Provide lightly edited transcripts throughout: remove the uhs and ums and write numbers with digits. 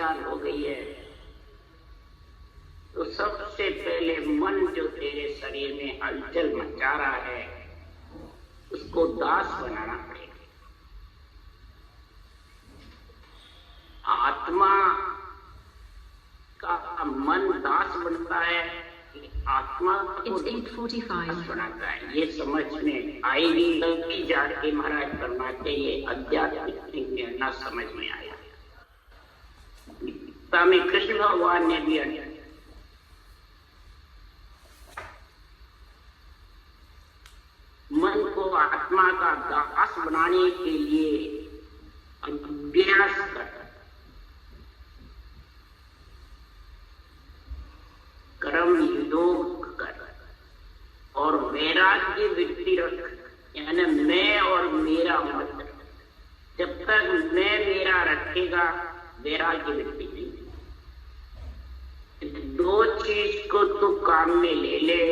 पहचान हो गई है, तो सबसे पहले मन जो तेरे शरीर में हलचल मचा रहा है उसको दास बनाना पड़ेगा। आत्मा का मन दास बनता है, आत्मा को दास बनाता है, ये समझ में आएगी तभी जाके महाराज फरमाते ये आध्यात्मिक निर्णय समझ में आया। गीता में कृष्ण भगवान ने भी मन को आत्मा का दास बनाने के लिए अभ्यास कर, कर्म योग कर और वैराग्य वृत्ति रख, यानी मैं और मेरा मत। जब तक मैं मेरा रखेगा वैराग्य वृत्ति नहीं। दो चीज को तू काम में ले ले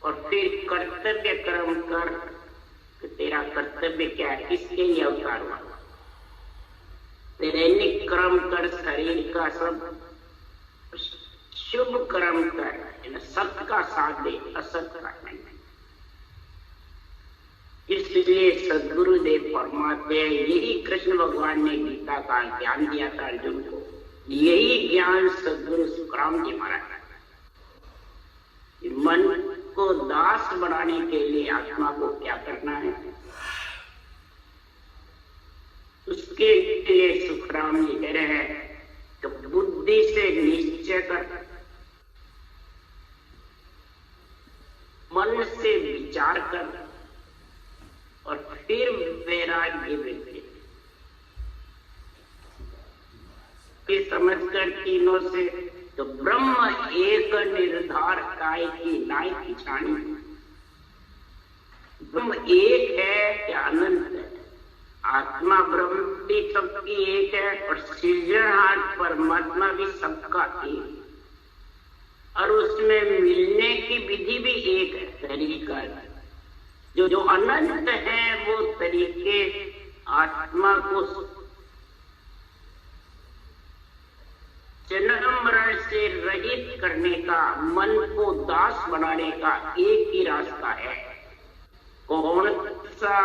और फिर कर्तव्य कर्म कर। तो तेरा कर्तव्य क्या है, किसके लिए अवतार हुआ? दैनिक कर्म कर, शरीर का सब शुभ कर्म कर, सत्य का साथ दे, असत का नहीं। इसलिए सदगुरुदेव फरमाते हैं, यही कृष्ण भगवान ने गीता का ज्ञान दिया था अर्जुन को, यही ज्ञान सदगुरु सुखराम जी महाराज मन को दास बनाने के लिए आत्मा को क्या करना है, उसके लिए सुखराम जी कह रहे हैं कि बुद्धि से निश्चय कर, मन से विचार कर और फिर वैराग्य वृत्ति समझ कर तीनों से। तो ब्रह्म एक निर्धार काय की नाई पिछानी। ब्रह्म एक है क्या अनंत है? आत्मा ब्रह्म भी सबकी एक है और सृजनहार परमात्मा भी सबका एक, और उसमें मिलने की विधि भी एक है, तरीका है। जो अनंत है वो तरीके आत्मा को जन्म मरण से रहित करने का, मन को दास बनाने का एक ही रास्ता है। कौन सा?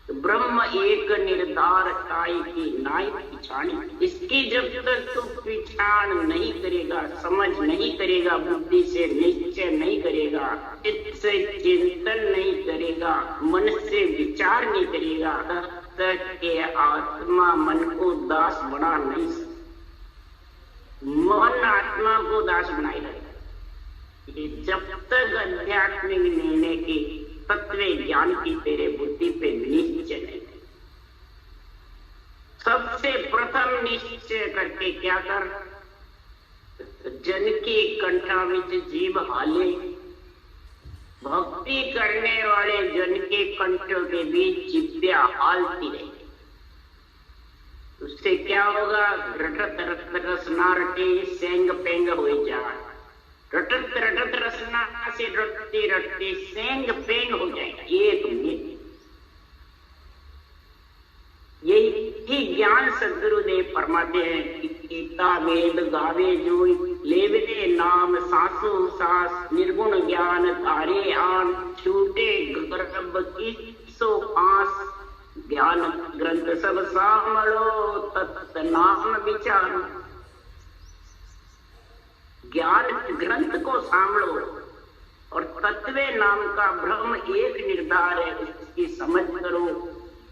ब्रह्म एक निर्धार काय की नाई पिछानी। इसकी जब तक तू पिछाण नहीं करेगा, समझ नहीं करेगा, बुद्धि से निश्चय नहीं करेगा, चित्त से चिंतन नहीं करेगा, मन से विचार नहीं करेगा, तब तक के आत्मा मन को दास बना नहीं सकता। मन आत्मा को दास बनाए रहेगा। जब तक आध्यात्मिक निर्णय की, तत्व ज्ञान की तेरे बुद्धि पे निश्चय नहीं। सबसे प्रथम निश्चय करके क्या कर, जन की कंठा विच जीव हाले। भक्ति करने वाले जन के कंठों के बीच जिब्या हालती रहे। उससे क्या होगा? रटत रटत रसना रटे सेंग पेंग हो जा। रटत रटत रसना से रटते रटते सेंग पेंग हो जाएगा। यही ज्ञान सदगुरुदेव फरमाते हैं कि गीता वेद गावे जो लेवते नाम सासु सास, निर्गुण ज्ञान तारे आन, छूटे गर्भ की सो आस, ज्ञान ग्रंथ सब सामलो तत् नाम विचारो। ज्ञान ग्रंथ को सामलो और तत्वे नाम का ब्रह्म एक निर्धार है, उसकी समझ करो,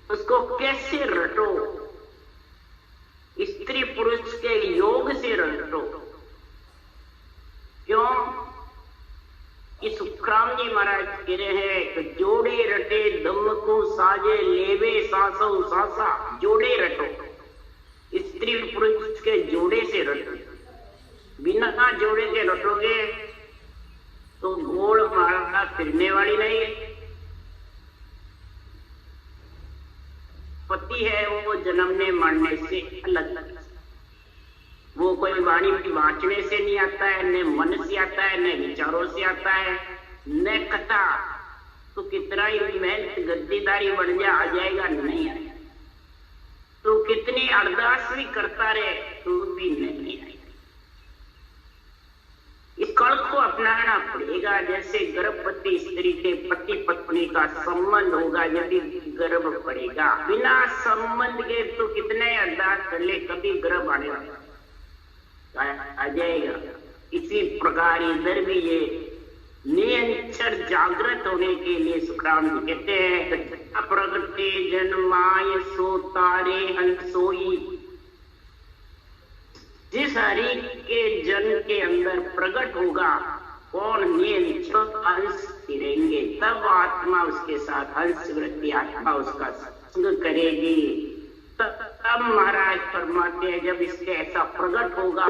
उसको कैसे रटो, स्त्री पुरुष के योग से रटो। क्यों? कि सुखराम जी महाराज कह रहे हैं कि जोड़े रटे दम को साजे लेवे सासो सासा। जोड़े रटो, स्त्री पुरुष के जोड़े से रटो। बिना जोड़े के रटोगे तो गोल मारना फिरने वाली नहीं है। पति है वो जन्मने मरने से अलग, वो कोई वाणी वाचने से नहीं आता है, न मन से आता है, न विचारों से आता है, न कथा। तो कितना ही मेहनत गद्दीदारी बन जा आ जाएगा, नहीं आएगा। तो कितनी अरदास भी करता रहे तो भी नहीं आएगी। इस कल को अपनाना पड़ेगा। जैसे गर्भवती स्त्री के पति पत्नी का संबंध होगा, यदि गर्भ पड़ेगा, बिना संबंध के तो कितने अरदास कर ले कभी गर्भ आने वाला आ जाएगा। इसी प्रकार इधर भी ये निरंतर जागृत होने के लिए सुखराम जी कहते हैं, प्रगटे जन्माय सो तारे हंसोई। जिस हरि के जन्म के अंदर प्रकट होगा कौन निरंतर हंस फिरेंगे, तब आत्मा उसके साथ हंस वृत्ति आत्मा उसका संग करेगी। तब महाराज फरमाते हैं जब इसके ऐसा प्रकट होगा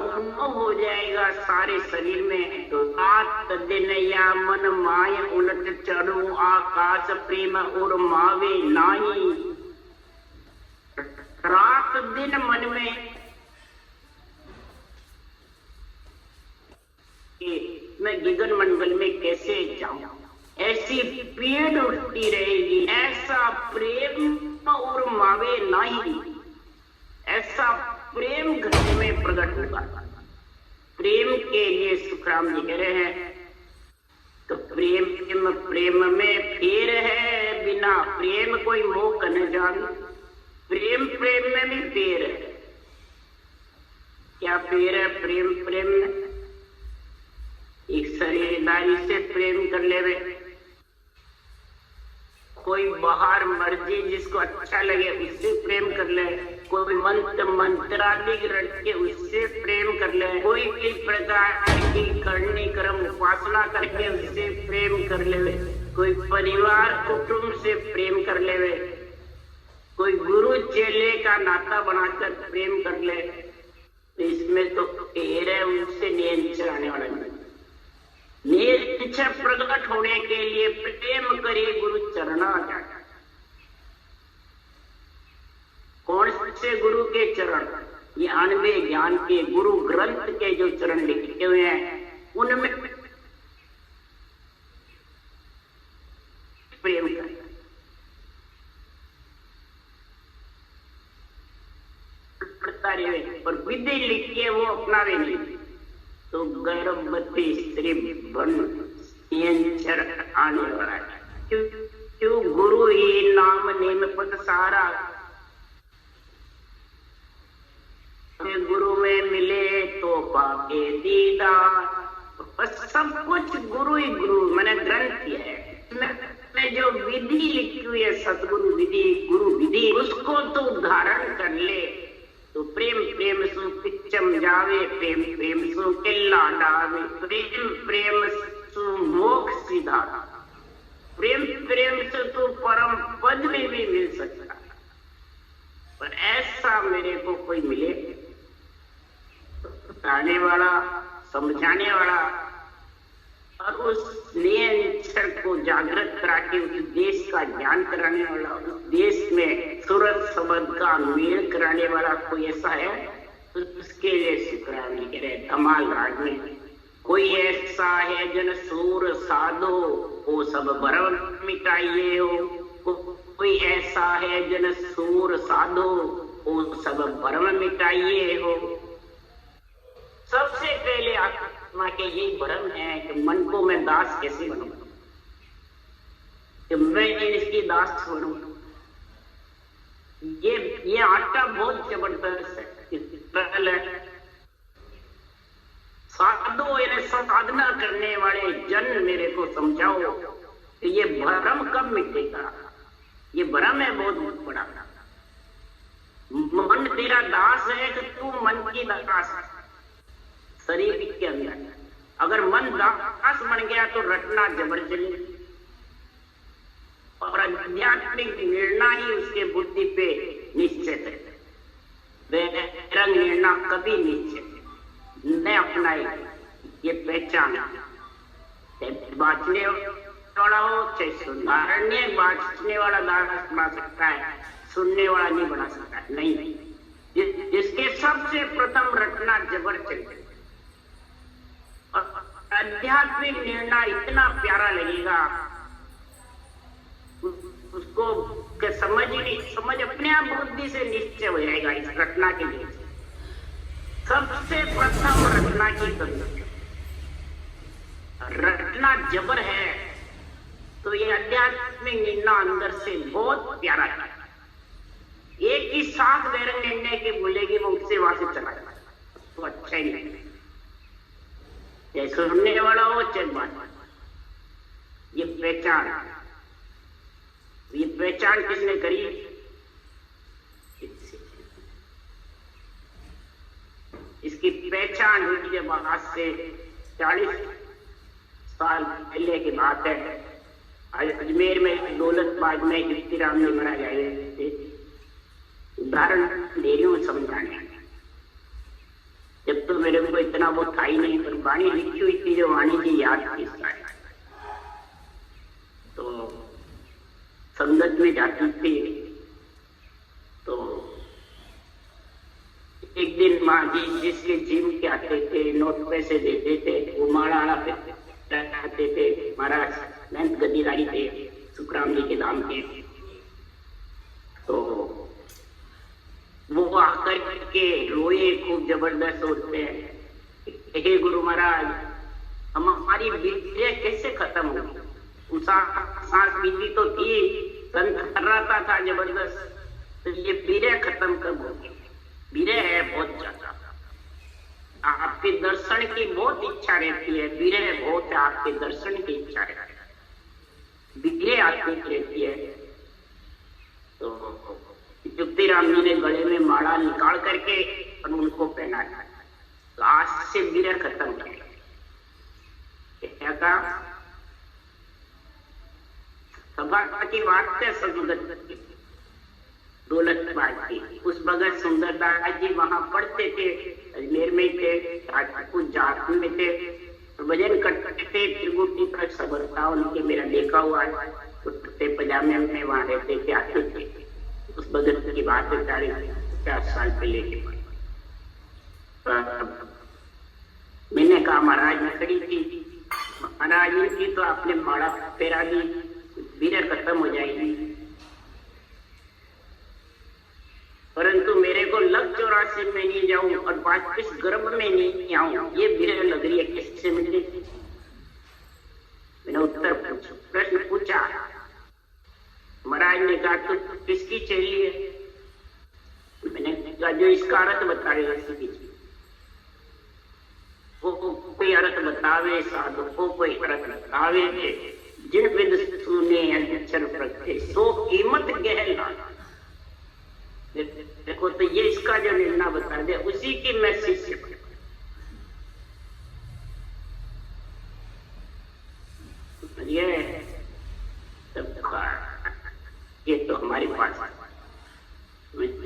हो जाएगा सारे शरीर में, तो रात दिन या मन माय उलट चढ़ू आकाश प्रेम और मावे नाही। रात दिन मन में मैं गगन मंडल में कैसे जाऊं, ऐसी पीड़ उठती रहेगी। ऐसा प्रेम और मावे नहीं, ऐसा प्रेम घर में प्रकट होगा। प्रेम के लिए सुखराम जी कह रहे हैं, तो प्रेम में फेर है, बिना प्रेम कोई मोह न जान। प्रेम में भी फेर है। क्या फेर है प्रेम में? एक शरीरदारी से प्रेम कर ले, कोई बाहर मर्जी जिसको अच्छा लगे उससे प्रेम कर ले, कोई मंत्रादि रट के उससे प्रेम कर ले, कोई भी प्रकार की करनी कर्म उपासना करके उससे प्रेम कर ले, कोई परिवार कुटुंब से प्रेम कर ले, कोई गुरु चेले का नाता बनाकर प्रेम कर ले। इसमें तो फेर है, उससे नियंत्रण आने वाला नहीं। निरंतर प्रकट होने के लिए प्रेम करिए गुरु चरणा जाता। कौन से गुरु के चरण? ये 98 ज्ञान के गुरु ग्रंथ के जो चरण लिखे हुए हैं उनमें प्रेम करता रहे, और विधि लिखिए वो अपनावे नहीं। तो गर्भवती स्त्री बन नियंत्रण आने वाला है। क्यों गुरु ही नाम नेम पद सारा, गुरु में मिले तो पाके दीदार। बस सब कुछ गुरु ही गुरु मैंने ग्रंथ है। में जो विधि लिखी हुई है सतगुरु विधि गुरु विधि, उसको तो धारण कर ले तो प्रेम सु पिच्चम जावे, प्रेम सु किल्ला डावे, प्रेम सु मोक्ष सीधा, प्रेम से तो परम पद में भी मिल सकता है। पर ऐसा मेरे को कोई मिले बताने वाला, समझाने वाला, और उस नियंत्रण को जागृत करा के उस देश का ज्ञान कराने वाला, उस देश में सूरत शब्द का मेल कराने वाला कोई ऐसा है तो उसके लिए शुक्रान कह रहे धमाल राग में। कोई ऐसा है जन सूर साधो वो सब भरम मिटाइए हो, कोई ऐसा है जन सूर साधो वो सब भरम मिटाइए हो। सबसे पहले आत्मा के यही भ्रम है कि मन को मैं दास कैसे बनूं, कि मैं इसकी दास बनूं। ये आटा बहुत जबरदस्त है। साधो यानी साधना करने वाले जन मेरे को समझाओ कि ये भ्रम कब मिटेगा। ये भ्रम है बहुत बड़ा। मन तेरा दास है कि तू मन की दास है शरीर के अंदर। अगर मन दास बन गया तो रटना जबरदस्ती और आध्यात्मिक निर्णय ही उसके बुद्धि पे निश्चित है। वह निर्णय कभी निश्चित न अपनाएगा। ये पहचान बांचने वाला हो चाहे सुधारने बांचने वाला दास बना सकता है, सुनने वाला नहीं बना सकता है। नहीं, जिसके सबसे प्रथम रटना जबरदस्ती और आध्यात्मिक निर्णय इतना प्यारा लगेगा उसको समझ अपने आप बुद्धि से निश्चय हो जाएगा इस रटना के लिए। सबसे प्रथम रटना की कमी, रटना जबर है तो ये आध्यात्मिक निर्णय अंदर से बहुत प्यारा है। एक ही साथ बैरंग निर्णय की बोलेगी वो उससे वहां से चला जाए तो अच्छा ही नहीं। चाहे सुनने वाला हो चाहे बात, ये पहचान किसने करी? इसकी पहचान हुई जब आज से 40 साल पहले की बात है। अजमेर में दौलतबाग में कीर्तिराम जी महाराज आए थे। उदाहरण दे रही हूँ समझाने, जब तो मेरे को इतना वो था ही नहीं, पर वाणी लिखी हुई थी जो वाणी जी याद थी। तो संगत में जाती थी तो एक दिन माँ जी जिसके जिम के आते थे, नोट पैसे देते थे, वो माड़ा पे आते थे। महाराज महंत गद्दीदारी थे सुखराम जी के नाम के। तो वो आकर के रोए खूब जबरदस्त होते हैं, हे गुरु महाराज हमारी विद्या कैसे खत्म होगी? सांस बीती तो थी, संत कराता था जबरदस्त, तो ये विरह खत्म कब होगी? विरह है बहुत ज्यादा, आपके दर्शन की बहुत इच्छा रहती है, विरह बहुत है, आपके दर्शन की इच्छा रहती है, विरह आत्मिक रहती है। तो कीर्तिराम जी ने गले में माला निकाल करके और उनको पहनाया, तो आज से विरह खत्म कर। क्या कहा? सभा की बात है संगत की, दौलतबाग की। उस भगत सुंदरदास जी वहां पढ़ते थे, अजमेर में थे, राजपूत जात में थे, भजन करते थे। त्रिगुटी का सबरता उनके मेरा देखा हुआ है, कुर्ते पजामे में वहां रहते थे, आते थे। उस भगत की बात है 40-50 साल पहले की बात। मैंने कहा महाराज मैं खड़ी थी, महाराज इनकी तो आपने माला फेरा दी, विरह खत्म हो जाएगी, परंतु मेरे को लग 84 में नहीं जाऊं और 25 गर्भ में नहीं आऊं, ये विरह लग रही है, किससे मिलेगी? मैंने उत्तर प्रश्न पूछा, महाराज ने कहा तो किसकी चाहिए? मैंने कहा जो इसका अर्थ बता रहे वो कोई अर्थ बतावे, साधु को कोई अर्थ बतावे, जिन विद सुने अक्षर प्रगटे सो कीमत गहला। देखो तो ये इसका जो निर्णय बता दे उसी की मैं शिष्य बन। ये तो हमारी पास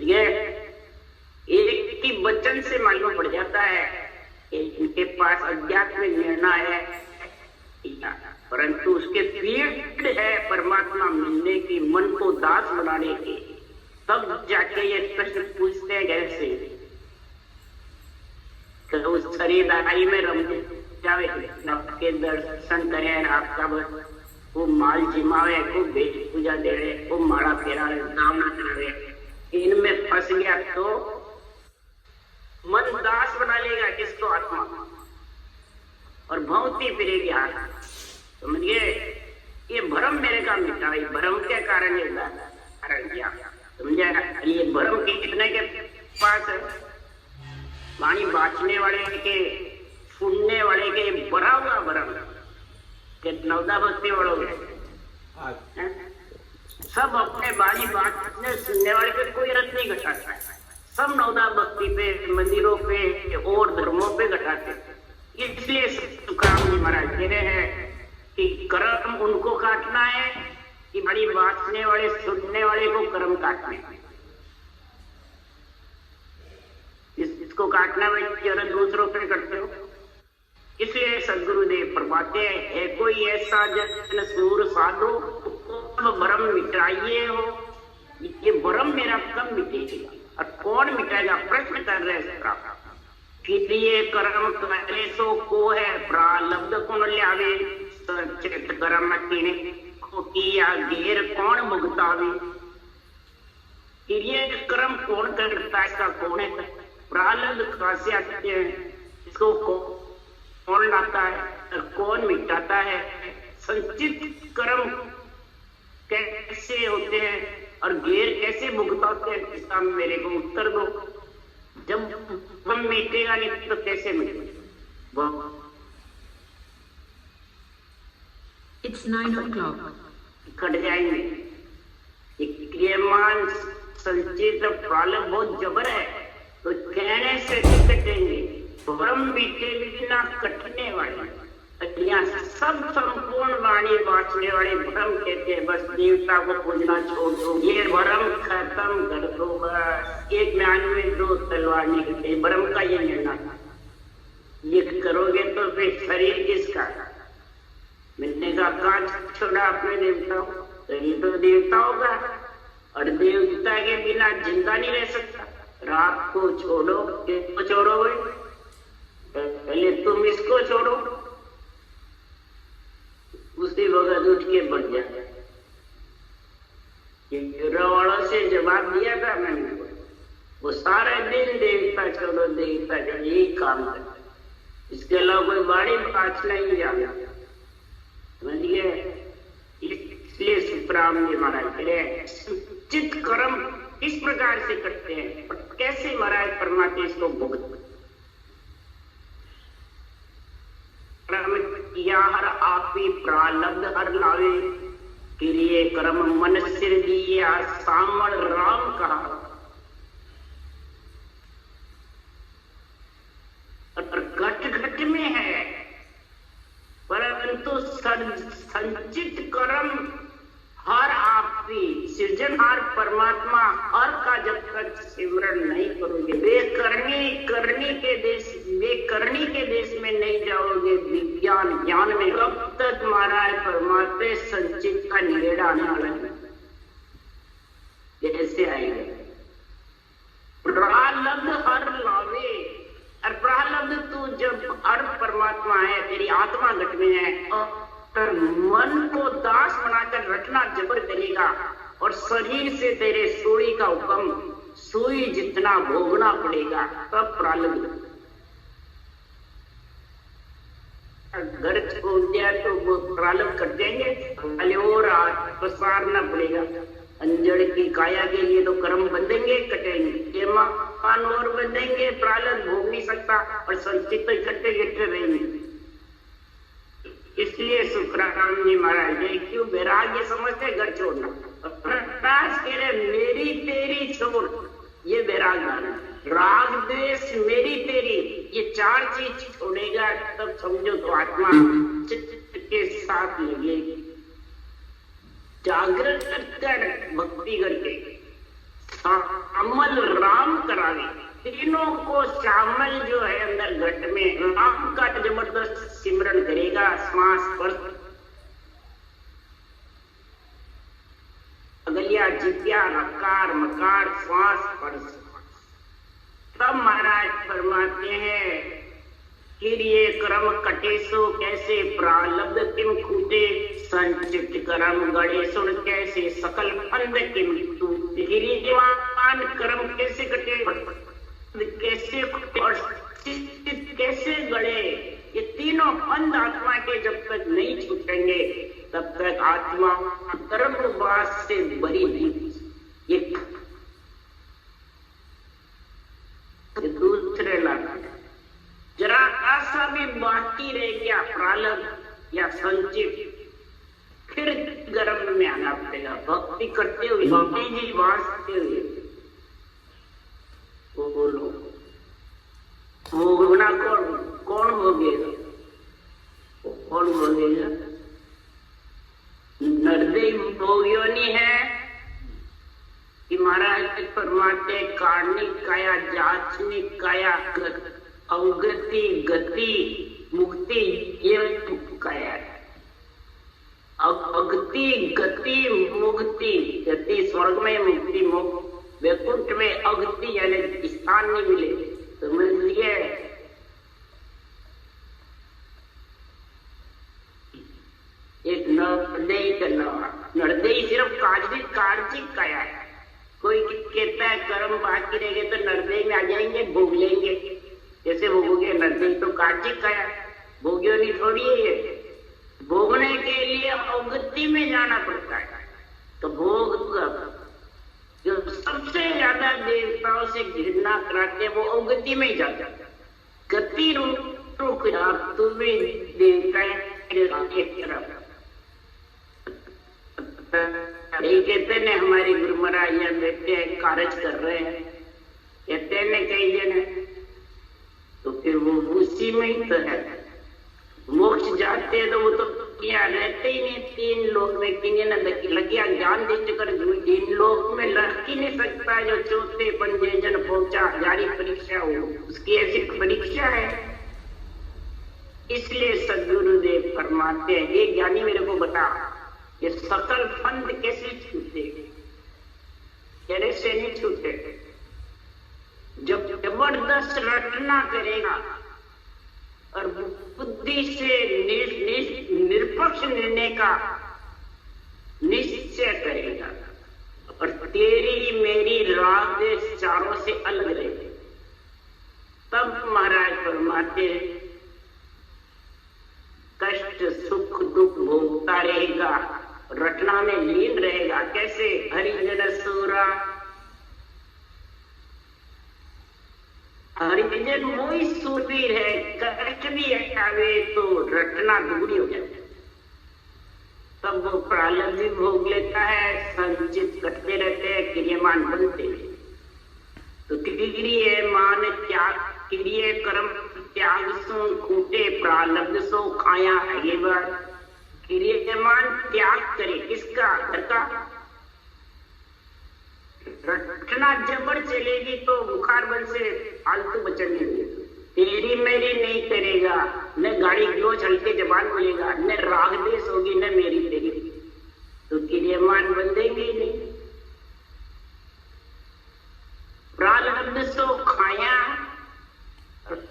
ये एक ही वचन से मालूम पड़ जाता है कि इनके पास अध्यात्मिक निर्णय है, परंतु उसके फील्ड है परमात्मा मिलने की, मन को दास बनाने की। तब जाके ये प्रश्न पूछते हैं कैसे कि उस शरीरदारी में रम जावे, आपके दर्शन करें, आपका वो माल जिमावे, को बेच पूजा दे रहे, वो माड़ा फेरा दावना करा रहे, इनमें फंस गया तो मन दास बना लेगा किसको? आत्मा, और भौंकती फिरेगी हाथ। समझिए ये भ्रम मेरे का मिटा, भ्रम के कारण ये कारण किया, समझे? ये भ्रम कितने के पास है? वाणी बांचने वाले के, सुनने वाले के बड़ा हुआ भ्रम के नवदा भक्ति वालों में सब अपने वाणी बांचने सुनने वाले पे कोई रत नहीं घटाता है, सब नवदा भक्ति पे, मंदिरों पे और धर्मों पे घटाते। इसलिए सुखराम जी महाराज कह रहे हैं कि कर्म उनको काटना है कि बड़ी बांटने वाले सुनने वाले को कर्म काटने हैं। इसको काटना भाई और दूसरों पे करते हो। इसलिए सदगुरुदेव फरमाते हैं कोई ऐसा जन सूर साधो भ्रम मिटाइए हो। ये भ्रम मेरा कब मिटेगा और कौन मिटाएगा? प्रश्न कर रहे हैं। कितने कर्म करे सो को है प्रालब्ध कौन लियावे, सचेत कर्म किने को किया घेर कौन भुगतावे। ये कर्म कौन करता है, इसका कौन है? प्रारब्ध कहाँ से आते हैं, इसको कौन लाता है और कौन मिटाता है? संचित कर्म कैसे होते हैं और गैर कैसे भुगताते हैं, इसका मेरे को उत्तर दो। जब हम मिटेगा नहीं तो कैसे मिटेगा? It's 9 o'clock. कट जाएंगे। क्रियमान संचित प्रारब्ध बहुत जबर है, तो कहने से कटेंगे। परम बीते बिना कटने वाले यहाँ सब संपूर्ण वाणी बांटने वाले भ्रम कहते हैं। बस देवता को पूजना छोड़ दो, ये भ्रम खत्म कर दो। बस एक म्यान में दो तलवार निकलते, भ्रम का ये निर्णय था। ये करोगे तो फिर शरीर किसका? मैंने कहा कहाँ छोड़ा अपने देवता को, तो ये तो देवता होगा और देवता के बिना जिंदा नहीं रह सकता। रात को छोड़ो, किसको छोड़ोगे? पहले तुम इसको छोड़ो, उसी वक्त उठ के बढ़ जाए। वालों से जवाब दिया था मैंने, वो सारे दिन देवता छोड़ो देवता छोड़ो यही काम करता, इसके अलावा कोई बाड़ी बाँचना ही जाना। समझिए, इसलिए सुखराम जी महाराज चित्त कर्म इस प्रकार से करते हैं। कैसे महाराज परमात्मा इसको भुगत किया हर आपी प्रारब्ध हर लावे, क्रिय कर्म मन सिर दिया सामण राम कहा। और घट घट में है, परंतु संचित कर्म हर आपकी सृजनहार परमात्मा हर का जब तक सिमरण नहीं करोगे, बेकरनी के देश में नहीं जाओगे, विज्ञान ज्ञान में कब तक महाराज परमात्मा संचित का निगेड़ा आने वाला है? कैसे आएगा? प्रारब्ध हर लावे, और प्रारब्ध तू जब हर परमात्मा है, तेरी आत्मा घट में है, और मन को दास बनाकर रखना जबर करेगा और शरीर से तेरे सुई का हुक्म सुई जितना भोगना पड़ेगा, तब प्रारब्ध। घर छोड़ दिया तो वो प्रारब्ध कर देंगे और पसारना पड़ेगा। अंजड़ की काया के लिए तो कर्म बंधेंगे कटेंगे, मान और बंधेंगे, प्रारब्ध भोग नहीं सकता और संचित तो इकट्ठे इकट्ठे रहेंगे। इसलिए सुखराम जी महाराज जी क्यों वैराग्य समझते घर छोड़ना, कह रहे मेरी तेरी छोड़, ये वैराग्य। राग द्वेष मेरी तेरी, ये चार चीज छोड़ेगा तब समझो तो आत्मा चित्त के साथ लगेगी। जागृत कर भक्ति करके शामल राम करावे, तीनों को शामल जो है अंदर घट में राम का जबरदस्त सिमरन करेगा। श्वास पर अगलिया जित्या रकार मकार श्वास पर, तब महाराज फरमाते हैं फिर ये कर्म कटेसो कैसे प्रारब्ध किम खूटे, संचित कर्म गणे सुन कैसे सकल फंद किम टूटे। गिरिवान कर्म कैसे कटे, कैसे और कैसे गड़े, ये तीनों फंद आत्मा के जब तक नहीं छूटेंगे तब तक आत्मा कर्मवास से बरी नहीं। ये दूसरे लाभ जरा ऐसा भी बाकी रह गया प्रारब्ध या संचित, फिर गर्म में आना पड़ेगा। भक्ति करते हुए भक्ति जी वास्ते हुए वो बोलो भोगना कौन भोगेगा, कौन भोगेगा? नरदेव भोगियोनी है कि महाराज परमात्मा कारणिक काया जाचनिक काया अवगति गति मुक्ति, ये काया है। अगति गति मुक्ति, गति स्वर्ग में, मुक्ति मुक्त वैकुंठ में। अगति यानी स्थान नहीं मिले, समझ लिए? एक नरदेई करना, नरदेई सिर्फ कार्जिक काया है, कोई कहता है कर्म बाकी रह गए तो नरदेह में आ जाएंगे, भोग लेंगे। जैसे भोगोगे नरदेह तो काजी खाया, भोगियों नहीं थोड़ी है ये। भोगने के लिए अवगति में जाना पड़ता है। तो भोग जो सबसे ज्यादा देवताओं से घृणा कराते हैं वो अवगति में ही जाता है। गति रुक जा, तुम्हें देवता एक तरफ कहते ने हमारे गुरु महाराज यहाँ बैठे हैं, कारज कर रहे हैं, कहते ने कई जन, तो फिर वो उसी में ही तो है। मोक्ष जाते हैं तो वो तो क्या रहते ही नहीं, तीन लोक में किन्हीं न लगिया ज्ञान दे चुकर तीन लोक में लग ही नहीं सकता। जो चौथे पंजे जन पहुंचा जारी परीक्षा हो, उसकी ऐसी परीक्षा है। इसलिए सदगुरुदेव फरमाते हैं, ये ज्ञानी मेरे को बता, ये सकल फंद कैसे छूटे, कैसे नहीं छूटे। जब जबरदस्त रटना करेगा और बुद्धि से निष्पक्ष निर्णय का निश्चय करेगा और तेरी मेरी राग देश चारों से अलग रहेगी, तब महाराज फरमाते कष्ट सुख दुख भोगता रहेगा, रटना में लीन रहेगा। कैसे? हरिजन सूरा, हरिजन मोही सूरवीर है, कष्ट भी हटावे तो रटना दुगनी हो जाती है। तब वो प्रालब्ध भी भोग लेता है, संचित कटते रहते हैं, क्रियमान बनते हैं। तो क्रियमान त्याग, क्रिय कर्म त्याग सो खूटे प्रालब्ध सो खाया है। क्रियमान त्याग करे किसका? घर का। रटना जबर चलेगी तो बुखार बन से फालतू बचन नहीं, तेरी मेरी नहीं करेगा, न गाड़ी ग्लोच हल्के जबान बोलेगा, न राग देश होगी, न मेरी तेरी, तो क्रियमान बंधेंगे ही नहीं। प्रारब्ध सो खाया,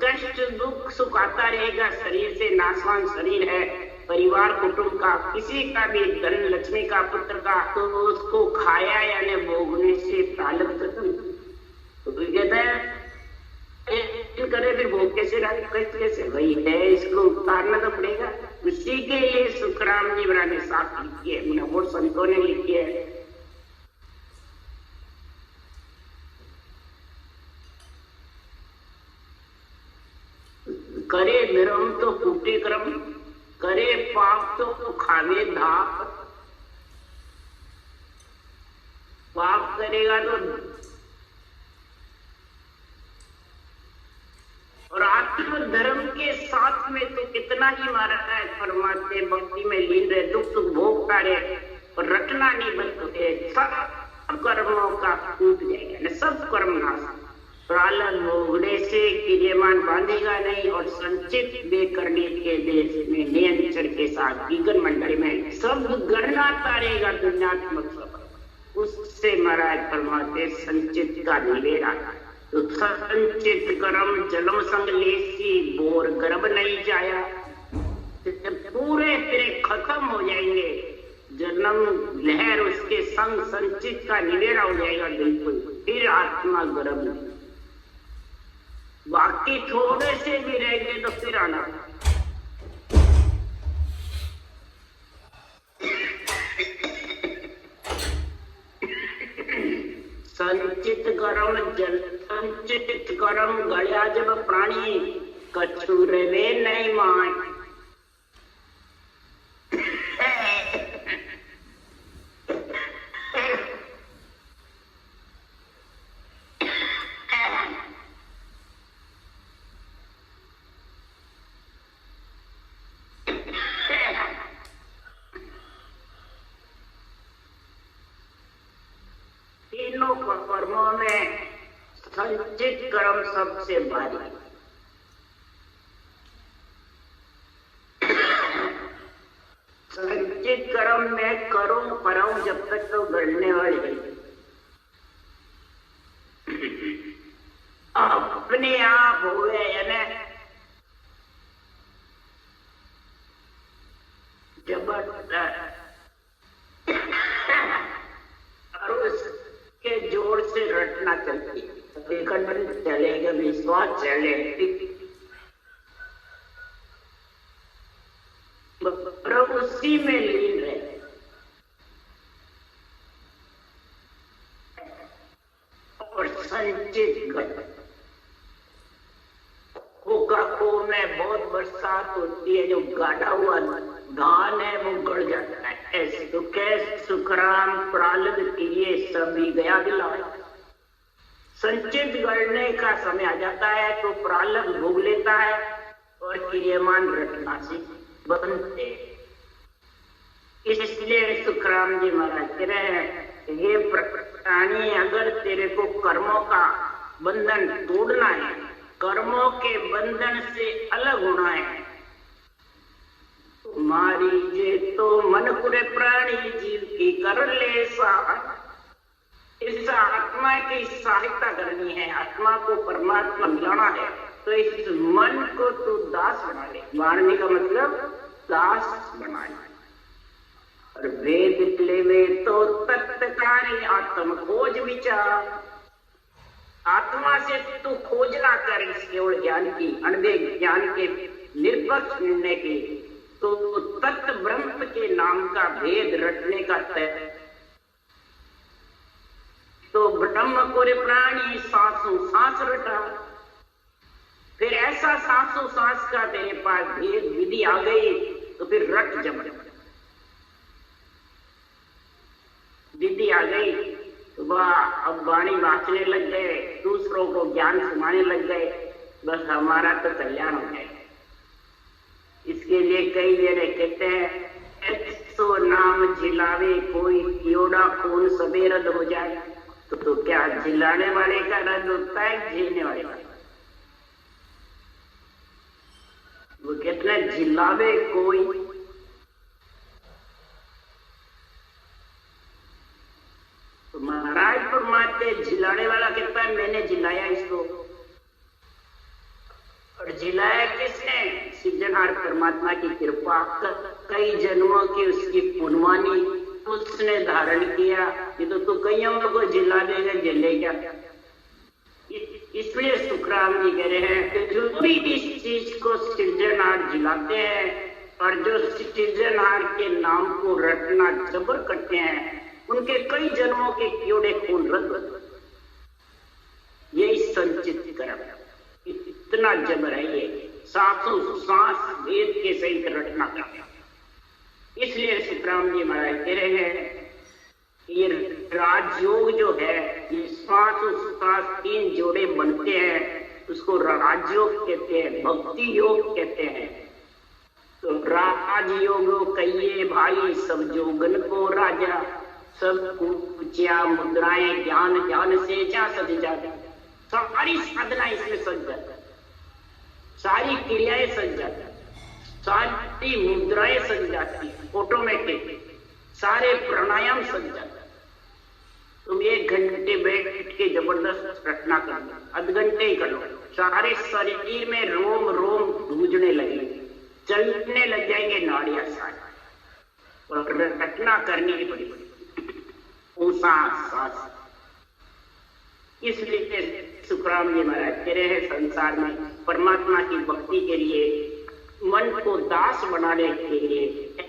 कष्ट दुख सुख आता रहेगा। शरीर से नाशवान शरीर है, परिवार कुटुंब का, किसी का भी धन लक्ष्मी का पुत्र का, तो उसको खाया यानी भोगने से प्रारब्ध खत्म। तो कहता है करे फिर भोग कैसे रहा, कष्ट कैसे? वही है, इसको उतारना तो पड़ेगा। उसी के लिए सुखराम जी महाराज ने साफ लिखी है, बहुत संतों ने लिखी है। करे धर्म तो फूटे क्रम, करे पाप तो खावे धाप। पाप करेगा तो, और आत्म धर्म के साथ में तो कितना ही मारा है। फरमाते भक्ति में लीन रहे, दुख सुख भोगता रहे और रटना नहीं बनते, सब कर्मों का टूट जाएगा, सब कर्म नाश। प्रालब्ध भोगने से क्रियमान बांधेगा नहीं और संचित वे करने के देश में नियंत्रण के साथ विघन मंडल में सब गणना तारेगा दुनियात्मक सब। उससे महाराज फरमाते संचित का निवेरा। तो संचित कर्म जलम संग लेसी, बोर गर्भ नहीं जाया। पूरे तेरे खत्म हो जाएंगे, जन्म लहर उसके संग संचित का निवेरा हो जाएगा बिल्कुल, फिर आत्मा गर्भ नहीं। बाकी थोड़े से भी रह गए तो फिर आना। संचित कर्म गया जब प्राणी, कछुर वे नहीं मान। तीनों कर्मों में संचित कर्म सबसे भारी। संचित कर्म में करूं करूं जब तक तो गढ़ने वाले अपने आप हुए, यानी जबरदस्त के जोर से कंठ चले, कभी श्वास चले, प्रभु उसी में लीन रहे। और संचित घट खो में बहुत बरसात होती है, जो गाढ़ा हुआ धान है वो गड़ जाता है। ऐसे तो कैसे सुखराम प्रालब्ध किए सभी गया दिला। संचित गढ़ने का समय आ जाता है तो प्रालब्ध भोग लेता है और क्रियमान रटना से बनते। इसलिए सुखराम जी महाराज कह रहे हैं, ये प्राणी अगर तेरे को कर्मों का बंधन तोड़ना है, कर्मों के बंधन से अलग होना है, तुम्हारी जे तो मन कुरे प्राणी जीव की कर ले साथ। इस आत्मा की सहायता करनी है, आत्मा को परमात्मा मिलाना है, तो इस मन को तू दास बना ले। मारने का मतलब दास बनाना। और वेद ले में तो तत्कारी आत्म खोज विचार, आत्मा से तू खोजना कर इस केवल ज्ञान की, अनभिज्ञ ज्ञान के निरपक्ष निर्णय की, तो तत्व ब्रह्म के नाम का भेद रटने का तय। तो ब्रह्म को रे प्राणी सांसों सांस रटा, फिर ऐसा सांसों सांस का तेरे पास भेद विधि आ गई तो फिर रट जम विधि आ गई तो वाह, अब वाणी बांचने लग गए, दूसरों को ज्ञान सुनाने लग गए, बस हमारा तो कल्याण हो जाए। इसके लिए कई जने कहते हैं, ऐसो नाम जिलावे कोई क्योड़ा खून सबे रद्द हो जाए। तो क्या जिलाने वाले का रद्द होता है, झेलने वाले का? वो कहते हैं जिलावे कोई, तो महाराज परमात्मा जिलाने वाला कहता है मैंने जिलाया इसको। और जिलाया किसने? सृजनहार परमात्मा की कृपा, कई जन्मों की उसकी पुण्यवानी उसने धारण किया। ये तो तू कईयों को जिला देगा, जिलेगा। इसलिए सुखराम जी कह रहे हैं कि जो भी इस चीज को सृजनहार जिलाते हैं और जो सृजनहार के नाम को रटना जबर करते हैं, उनके कई जन्मों के कीड़े खून रद्द। यही संचित कर्म, इतना जबर है ये, सांसों सांस वेद के सहित रटना करते। इसलिए सुखराम जी महाराज कह रहे हैं ये राजयोग जो है, ये सांसों सांस 3 जोड़े बनते हैं, उसको राजयोग कहते हैं, भक्ति योग कहते हैं। तो राजयोग कहिए भाई सब जोगन को राजा, सब कुचिया मुद्राएं ज्ञान ज्ञान से जा सज जाती। सारी साधना इसमें सज जाती, सारी क्रियाएं सज जाती, सारी मुद्राएं सज जाती, ऑटोमेटिक सारे प्राणायाम सज जाते। तुम 1 घंटे बैठ के जबरदस्त रटना कर लो, आध घंटे ही कर लो, सारे शरीर में रोम रोम गूंजने लगेंगे, चलने लग जाएंगे नाड़ियां सारी। और रटना करनी पड़ी सांस। इसलिए सुखराम जी महाराज कह रहे हैं संसार में परमात्मा की भक्ति के लिए, मन को दास बनाने के लिए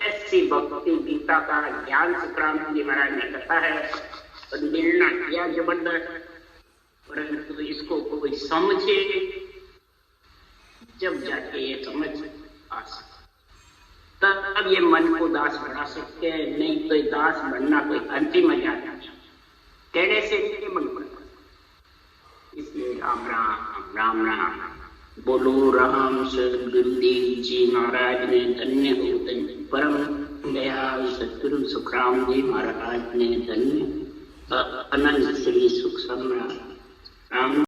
ऐसी भक्ति गीता का ज्ञान सुखराम जी महाराज ने कहा है और मिलना किया जबरदस्त। परंतु इसको कोई समझे जब जाके ये समझ आ सकता, तब ये मन को दास बना सकते हैं, नहीं तो दास बनना कोई अंतिम मजाक कहने से नहीं बन पड़ता। इसलिए राम राम राम राम बोलो। राम सदगुरुदेव जी महाराज ने धन्य हो, परम दयाल सतगुरु सुखराम जी महाराज ने धन्य, अनंत श्री सुख सम्राट राम।